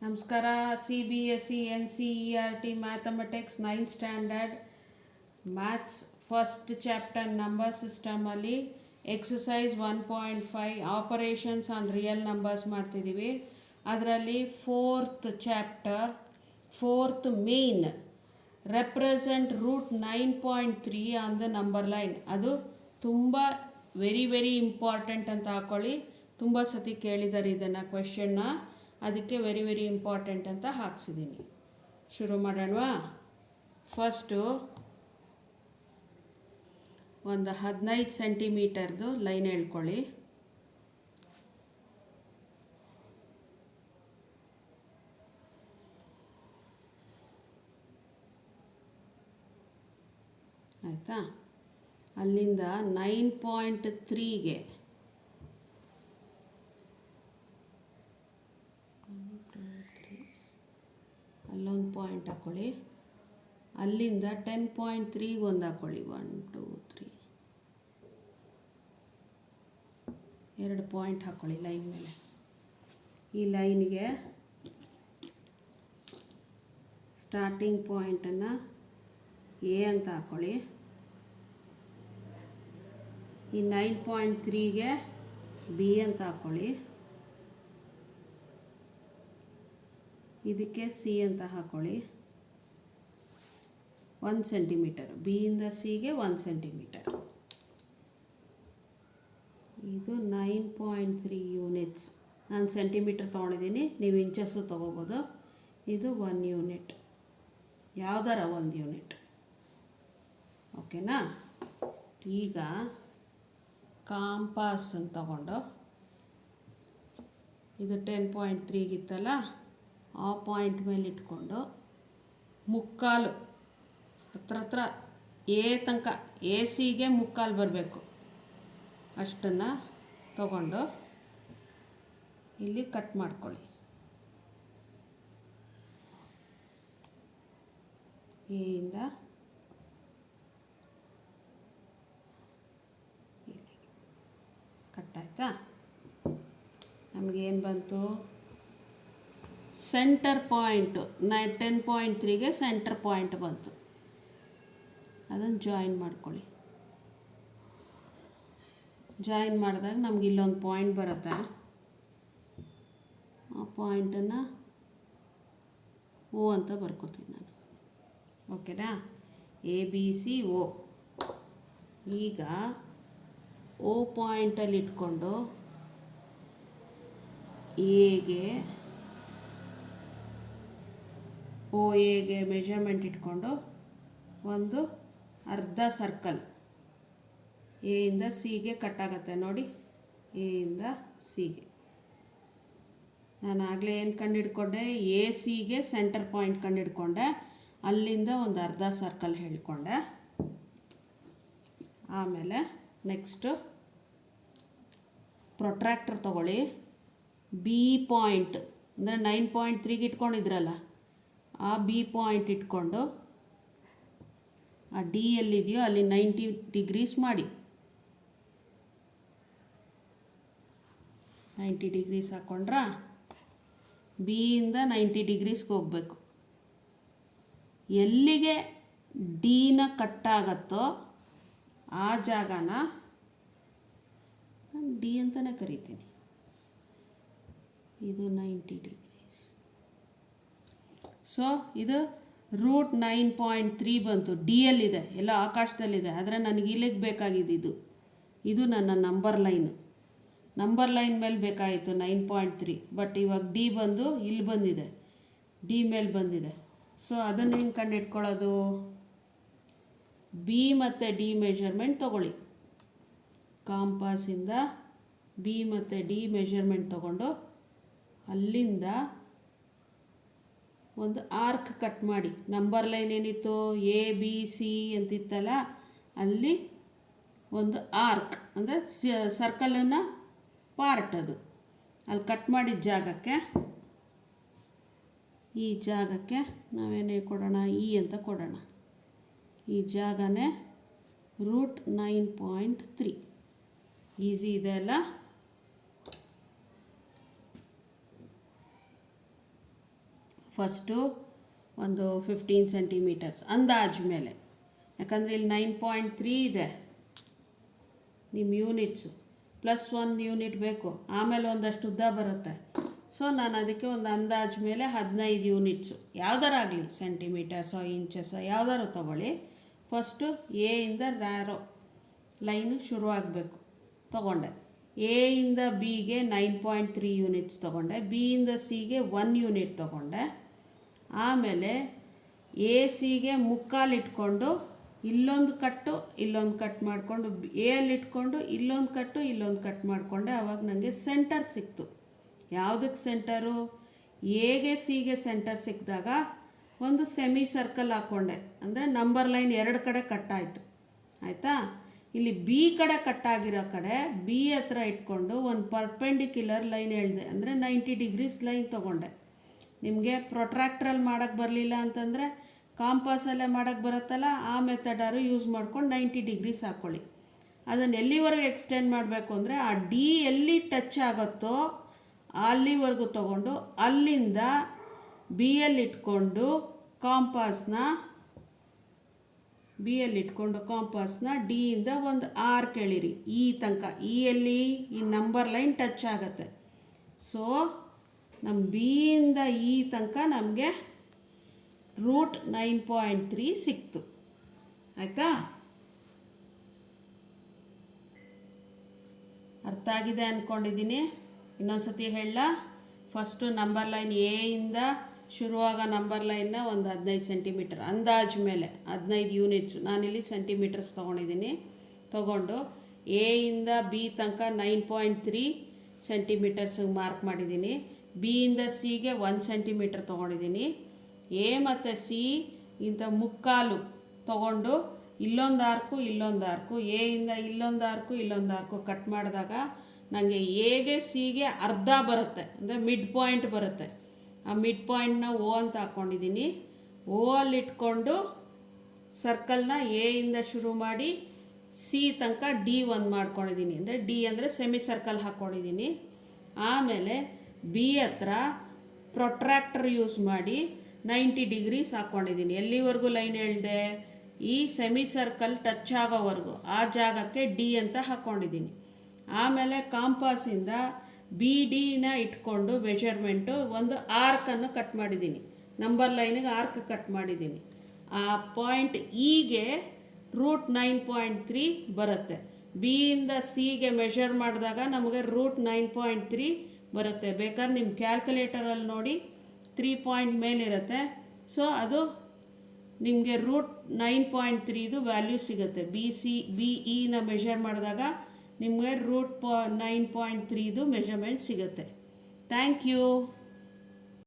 ನಮಸ್ಕಾರ. CBSE NCERT mathematics 9th standard maths first chapter number ಸಿಸ್ಟಮಲ್ಲಿ exercise 1.5 operations on real numbers ಮಾಡ್ತಿದ್ದೀವಿ. ಅದರಲ್ಲಿ fourth chapter fourth main represent root 9.3 on the number line. ಅದು ತುಂಬ very important ಅಂತ ಹಾಕ್ಕೊಳ್ಳಿ. ತುಂಬ ಸತಿ ಕೇಳಿದ್ದಾರೆ ಇದನ್ನು ಕ್ವೆಶನ್ನ, ಅದಕ್ಕೆ ವೆರಿ ಇಂಪಾರ್ಟೆಂಟ್ ಅಂತ ಹಾಕ್ಸಿದ್ದೀನಿ. ಶುರು ಮಾಡೋಣವಾ? ಫಸ್ಟು ಒಂದು 15 ಸೆಂಟಿಮೀಟರ್ದು ಲೈನ್ ಹೇಳ್ಕೊಳ್ಳಿ. ಆಯಿತಾ? ಅಲ್ಲಿಂದ 9.3ಗೆ ಅಲ್ಲೊಂದು ಪಾಯಿಂಟ್ ಹಾಕ್ಕೊಳ್ಳಿ. ಅಲ್ಲಿಂದ 10.3ಗೆ ಒಂದು ಹಾಕ್ಕೊಳ್ಳಿ. 1 2 3 2 ಪಾಯಿಂಟ್ ಹಾಕ್ಕೊಳ್ಳಿ ಲೈನ್ ಮೇಲೆ. ಈ ಲೈನ್ಗೆ ಸ್ಟಾರ್ಟಿಂಗ್ ಪಾಯಿಂಟನ್ನು ಎ ಅಂತ ಹಾಕ್ಕೊಳ್ಳಿ. ಈ 9.3ಗೆ ಬಿ ಅಂತ ಹಾಕ್ಕೊಳ್ಳಿ. ಇದಕ್ಕೆ ಸಿ ಅಂತ ಹಾಕ್ಕೊಳ್ಳಿ. 1 ಸೆಂಟಿಮೀಟರ್, ಬಿಯಿಂದ ಸಿಗೆ 1 ಸೆಂಟಿಮೀಟರ್. ಇದು 9.3 ಯೂನಿಟ್ಸ್. ನಾನು ಸೆಂಟಿಮೀಟರ್ ತೊಗೊಂಡಿದ್ದೀನಿ, ನೀವು ಇಂಚಸ್ಸು ತೊಗೋಬೋದು. ಇದು 1 ಯೂನಿಟ್, ಯಾವುದರ 1 ಯೂನಿಟ್. ಓಕೆನಾ? ಈಗ ಕಾಂಪಾಸ್ ಅಂತ ತಗೊಂಡು, ಇದು 10.3ಗಿತ್ತಲ್ಲ, ಆ ಪಾಯಿಂಟ್ ಮೇಲೆ ಇಟ್ಕೊಂಡು ಮುಕ್ಕಾಲು ಹತ್ರ ಎ ತನಕ ಎ ಸಿಗೆ ಮುಕ್ಕಾಲು ಬರಬೇಕು, ಅಷ್ಟನ್ನು ತಗೊಂಡು ಇಲ್ಲಿ ಕಟ್ ಮಾಡ್ಕೊಳ್ಳಿ. ಎಯಿಂದ ಕಟ್ ಆಯಿತಾ? ನಮಗೇನು ಬಂತು? ಸೆಂಟರ್ ಪಾಯಿಂಟು 10.3ಗೆ ಸೆಂಟರ್ ಪಾಯಿಂಟ್ ಬಂತು. ಅದನ್ನು ಜಾಯಿನ್ ಮಾಡ್ಕೊಳ್ಳಿ. ಜಾಯಿನ್ ಮಾಡಿದಾಗ ನಮ್ಗೆ ಇಲ್ಲೊಂದು ಪಾಯಿಂಟ್ ಬರುತ್ತೆ. ಆ ಪಾಯಿಂಟನ್ನು ಓ ಅಂತ ಬರ್ಕೋತೀನಿ ನಾನು. ಓಕೆನಾ? ABC O. ಈಗ ಓ ಪಾಯಿಂಟಲ್ಲಿ ಇಟ್ಕೊಂಡು ಎಗೆ ಮೆಷರ್ಮೆಂಟ್ ಇಟ್ಕೊಂಡು ಒಂದು ಅರ್ಧ ಸರ್ಕಲ್ ಎಯಿಂದ ಸಿಗೆ ಕಟ್ಟಾಗತ್ತೆ ನೋಡಿ. ಎಯಿಂದ ಸಿಗೆ ನಾನು ಆಗಲೇ ಏನು ಕಂಡುಹಿಡ್ಕೊಂಡೆ? ಎ ಸಿಗೆ ಸೆಂಟರ್ ಪಾಯಿಂಟ್ ಕಂಡುಹಿಡ್ಕೊಂಡೆ. ಅಲ್ಲಿಂದ ಒಂದು ಅರ್ಧ ಸರ್ಕಲ್ ಹೇಳ್ಕೊಂಡೆ. ಆಮೇಲೆ ನೆಕ್ಸ್ಟು ಪ್ರೊಟ್ರಾಕ್ಟರ್ ತೊಗೊಳ್ಳಿ. ಬಿ ಪಾಯಿಂಟ್ ಅಂದರೆ 9.3ಗೆ ಇಟ್ಕೊಂಡಿದ್ರಲ್ಲ, ಆ ಬಿ ಪಾಯಿಂಟ್ ಇಟ್ಕೊಂಡು ಆ ಡಿ ಎಲ್ಲಿದೆಯೋ ಅಲ್ಲಿ 90 ಡಿಗ್ರೀಸ್ ಮಾಡಿ. 90 ಡಿಗ್ರೀಸ್ ಹಾಕ್ಕೊಂಡ್ರಾ, ಬಿಯಿಂದ 90 ಡಿಗ್ರೀಸ್ಗೆ ಹೋಗಬೇಕು. ಎಲ್ಲಿಗೆ ಡಿನ ಕಟ್ಟಾಗತ್ತೋ ಆ ಜಾಗನ ನಾನು ಡಿ ಅಂತಲೇ ಕರಿತೀನಿ. ಇದು 90 ಡಿಗ್ರೀಸ್. ಸೊ ಇದು ರೂಟ್ 9.3 ಬಂತು. ಡಿಯಲ್ಲಿದೆ, ಎಲ್ಲ ಆಕಾಶದಲ್ಲಿದೆ, ಆದರೆ ನನಗೆ ಇಲ್ಲಿಗೆ ಬೇಕಾಗಿದ್ದು ಇದು ನನ್ನ ನಂಬರ್ ಲೈನ್ ಮೇಲೆ ಬೇಕಾಯಿತು 9.3. ಬಟ್ ಇವಾಗ ಡಿ ಬಂದು ಇಲ್ಲಿ ಬಂದಿದೆ, ಡಿ ಮೇಲೆ ಬಂದಿದೆ. ಸೊ ಅದನ್ನು ಹೆಂಗೆ ಕಂಡುಹಿಡ್ಕೊಳ್ಳೋದು? ಬಿ ಮತ್ತು ಡಿ ಮೆಷರ್ಮೆಂಟ್ ತೊಗೊಳ್ಳಿ. ಕಾಂಪಾಸಿಂದ ಬಿ ಮತ್ತು ಡಿ ಮೆಷರ್ಮೆಂಟ್ ತೊಗೊಂಡು ಅಲ್ಲಿಂದ ಒಂದು ಆರ್ಕ್ ಕಟ್ ಮಾಡಿ. ನಂಬರ್ ಲೈನ್ ಏನಿತ್ತು? ABC ಅಂತಿತ್ತಲ್ಲ, ಅಲ್ಲಿ ಒಂದು ಆರ್ಕ್ ಅಂದರೆ ಸರ್ಕಲನ್ನು ಪಾರ್ಟ್, ಅದು ಅಲ್ಲಿ ಕಟ್ ಮಾಡಿದ ಜಾಗಕ್ಕೆ, ಈ ಜಾಗಕ್ಕೆ ನಾವೇನೇ ಕೊಡೋಣ? ಇ ಅಂತ ಕೊಡೋಣ. ಈ ಜಾಗನೇ ರೂಟ್ 9.3. ಈಸಿ ಇದೆ ಅಲ್ಲ? ಫಸ್ಟು ಒಂದು 15 ಸೆಂಟಿಮೀಟರ್ಸ್ ಅಂದಾಜು ಮೇಲೆ, ಯಾಕಂದರೆ ಇಲ್ಲಿ 9.3 ಇದೆ ನಿಮ್ಮ ಯೂನಿಟ್ಸು, +1 ಯೂನಿಟ್ ಬೇಕು, ಆಮೇಲೆ ಒಂದಷ್ಟು ಉದ್ದ ಬರುತ್ತೆ. ಸೊ ನಾನು ಅದಕ್ಕೆ ಒಂದು ಅಂದಾಜು ಮೇಲೆ 15 ಯೂನಿಟ್ಸು ಯಾವ್ದಾರಾಗಲಿ, ಸೆಂಟಿಮೀಟರ್ಸೋ ಇಂಚಸ್ಸೋ ಯಾವ್ದಾರು ತೊಗೊಳ್ಳಿ. ಫಸ್ಟು ಎ ಇಂದ ರ್ಯಾರೋ ಲೈನು ಶುರುವಾಗಬೇಕು ತೊಗೊಂಡೆ. ಎ ಇಂದ ಬಿಗೆ 9.3 ಯೂನಿಟ್ಸ್ ತೊಗೊಂಡೆ, ಬಿ ಇಂದ ಸಿಗೆ 1 ಯೂನಿಟ್ ತೊಗೊಂಡೆ. ಆಮೇಲೆ ಎ ಸಿಗೆ ಮುಕ್ಕಾಲು ಇಟ್ಕೊಂಡು ಇಲ್ಲೊಂದು ಕಟ್ಟು ಇಲ್ಲೊಂದು ಕಟ್ ಮಾಡಿಕೊಂಡು, ಎ ಅಲ್ಲಿ ಇಟ್ಕೊಂಡು ಇಲ್ಲೊಂದು ಕಟ್ ಮಾಡಿಕೊಂಡೆ. ಆವಾಗ ನನಗೆ ಸೆಂಟರ್ ಸಿಕ್ತು. ಯಾವುದಕ್ಕೆ ಸೆಂಟರು? ಎಗೆ ಸಿಗೆ ಸೆಂಟರ್ ಸಿಕ್ಕಿದಾಗ ಒಂದು ಸೆಮಿ ಸರ್ಕಲ್ ಹಾಕ್ಕೊಂಡೆ, ಅಂದರೆ ನಂಬರ್ ಲೈನ್ 2 ಕಡೆ ಕಟ್ಟಾಯಿತು. ಆಯಿತಾ? ಇಲ್ಲಿ ಬಿ ಕಡೆ ಕಟ್ಟಾಗಿರೋ ಕಡೆ ಬಿ ಹತ್ರ ಇಟ್ಕೊಂಡು ಒಂದು ಪರ್ಪೆಂಡಿಕ್ಯುಲರ್ ಲೈನ್ ಎಳೆದೆ, ಅಂದರೆ 90 ಡಿಗ್ರೀಸ್ ಲೈನ್ ತೊಗೊಂಡೆ. ನಿಮಗೆ ಪ್ರೊಟ್ರಾಕ್ಟ್ರಲ್ಲಿ ಮಾಡೋಕ್ಕೆ ಬರಲಿಲ್ಲ ಅಂತಂದರೆ ಕಾಂಪಾಸಲ್ಲೇ ಮಾಡೋಕ್ಕೆ ಬರುತ್ತಲ್ಲ, ಆ ಮೆಥಡಾರು ಯೂಸ್ ಮಾಡ್ಕೊಂಡು 90 ಡಿಗ್ರೀಸ್ ಹಾಕ್ಕೊಳ್ಳಿ. ಅದನ್ನು ಎಲ್ಲಿವರೆಗೂ ಎಕ್ಸ್ಟೆಂಡ್ ಮಾಡಬೇಕು ಅಂದರೆ ಆ ಡಿ ಎಲ್ಲಿ ಟಚ್ ಆಗುತ್ತೋ ಅಲ್ಲಿವರೆಗೂ ತೊಗೊಂಡು ಅಲ್ಲಿಂದ ಬಿ ಎಲ್ಲಿ ಇಟ್ಕೊಂಡು ಕಾಂಪಾಸ್ನ ಡಿಯಿಂದ ಒಂದು ಆರ್ಕ್ ಎಳೀರಿ ಈ ತನಕ. ಈ ಎಲ್ಲಿ ಈ ನಂಬರ್ ಲೈನ್ ಟಚ್ ಆಗುತ್ತೆ. ಸೊ ನಮ್ಮ ಬಿಯಿಂದ ಈ ತನಕ ನಮಗೆ √9.3 ಸಿಕ್ತು. ಆಯಿತಾ? ಅರ್ಥ ಆಗಿದೆ ಅಂದ್ಕೊಂಡಿದ್ದೀನಿ. ಇನ್ನೊಂದು ಸತಿ ಹೇಳ. ಫಸ್ಟು ನಂಬರ್ ಲೈನ್ ಎ ಇಂದ ಶುರುವಾಗ ನಂಬರ್ ಲೈನ್ನ ಒಂದು 15 ಸೆಂಟಿಮೀಟರ್ ಅಂದಾಜು ಮೇಲೆ 15 ಯೂನಿಟ್ಸು, ನಾನಿಲ್ಲಿ ಸೆಂಟಿಮೀಟರ್ಸ್ ತೊಗೊಂಡಿದ್ದೀನಿ. ತೊಗೊಂಡು ಎ ಇಂದ ಬಿ ತನಕ 9.3 ಸೆಂಟಿಮೀಟರ್ಸಿಗೆ ಮಾರ್ಕ್ ಮಾಡಿದ್ದೀನಿ. ಬಿ ಇಂದ ಸಿಗೆ 1 ಸೆಂಟಿಮೀಟರ್ ತೊಗೊಂಡಿದ್ದೀನಿ. ಎ ಮತ್ತು ಸಿ ಇಂಥ ಮುಕ್ಕಾಲು ತೊಗೊಂಡು ಇಲ್ಲೊಂದು ಆರ್ಕು ಎ ಇಂದ ಇಲ್ಲೊಂದು ಆರ್ಕು ಕಟ್ ಮಾಡಿದಾಗ ನನಗೆ ಎಗೆ ಸಿಗೆ ಅರ್ಧ ಬರುತ್ತೆ, ಅಂದರೆ ಮಿಡ್ ಪಾಯಿಂಟ್ ಬರುತ್ತೆ. ಆ ಮಿಡ್ ಪಾಯಿಂಟ್ನ ಓ ಅಂತ ಹಾಕ್ಕೊಂಡಿದ್ದೀನಿ. ಓ ಅಲ್ಲಿ ಇಟ್ಕೊಂಡು ಸರ್ಕಲ್ನ ಎ ಇಂದ ಶುರು ಮಾಡಿ ಸಿ ತನಕ D1 ಮಾಡ್ಕೊಂಡಿದ್ದೀನಿ, ಅಂದರೆ ಡಿ ಅಂದರೆ ಸೆಮಿ ಸರ್ಕಲ್ ಹಾಕ್ಕೊಂಡಿದ್ದೀನಿ. ಆಮೇಲೆ ಬಿ ಹತ್ರ ಪ್ರೊಟ್ರಾಕ್ಟರ್ ಯೂಸ್ ಮಾಡಿ 90 ಡಿಗ್ರೀಸ್ ಹಾಕ್ಕೊಂಡಿದ್ದೀನಿ. ಎಲ್ಲಿವರೆಗೂ ಲೈನ್ ಎಳೆದೆ? ಈ ಸೆಮಿ ಸರ್ಕಲ್ ಟಚ್ ಆಗೋವರೆಗೂ, ಆ ಜಾಗಕ್ಕೆ ಡಿ ಅಂತ ಹಾಕ್ಕೊಂಡಿದ್ದೀನಿ. ಆಮೇಲೆ ಕಾಂಪಾಸಿಂದ ಬಿ ಡಿನ ಇಟ್ಕೊಂಡು ಮೆಜರ್ಮೆಂಟು ಒಂದು ಆರ್ಕನ್ನು ಕಟ್ ಮಾಡಿದ್ದೀನಿ. ನಂಬರ್ ಲೈನಿಗೆ ಆರ್ಕ್ ಕಟ್ ಮಾಡಿದ್ದೀನಿ. ಆ ಪಾಯಿಂಟ್ ಇಗೆ √9.3 ಬರುತ್ತೆ. ಬಿ ಇಂದ ಸಿಗೆ ಮೆಷರ್ ಮಾಡಿದಾಗ ನಮಗೆ √9.3 ಬರುತ್ತೆ. ಬೇಕಾದ್ರೆ ನಿಮ್ಮ ಕ್ಯಾಲ್ಕುಲೇಟರಲ್ಲಿ ನೋಡಿ 3 ಪಾಯಿಂಟ್ ಮೇಲಿರುತ್ತೆ. ಸೊ ಅದು ನಿಮಗೆ √9.3 ವ್ಯಾಲ್ಯೂ ಸಿಗುತ್ತೆ. ಬಿ ಇನ ಮೆಷರ್ ಮಾಡಿದಾಗ ನಿಮಗೆ √9.3 ಮೆಷರ್ಮೆಂಟ್ ಸಿಗುತ್ತೆ. Thank you.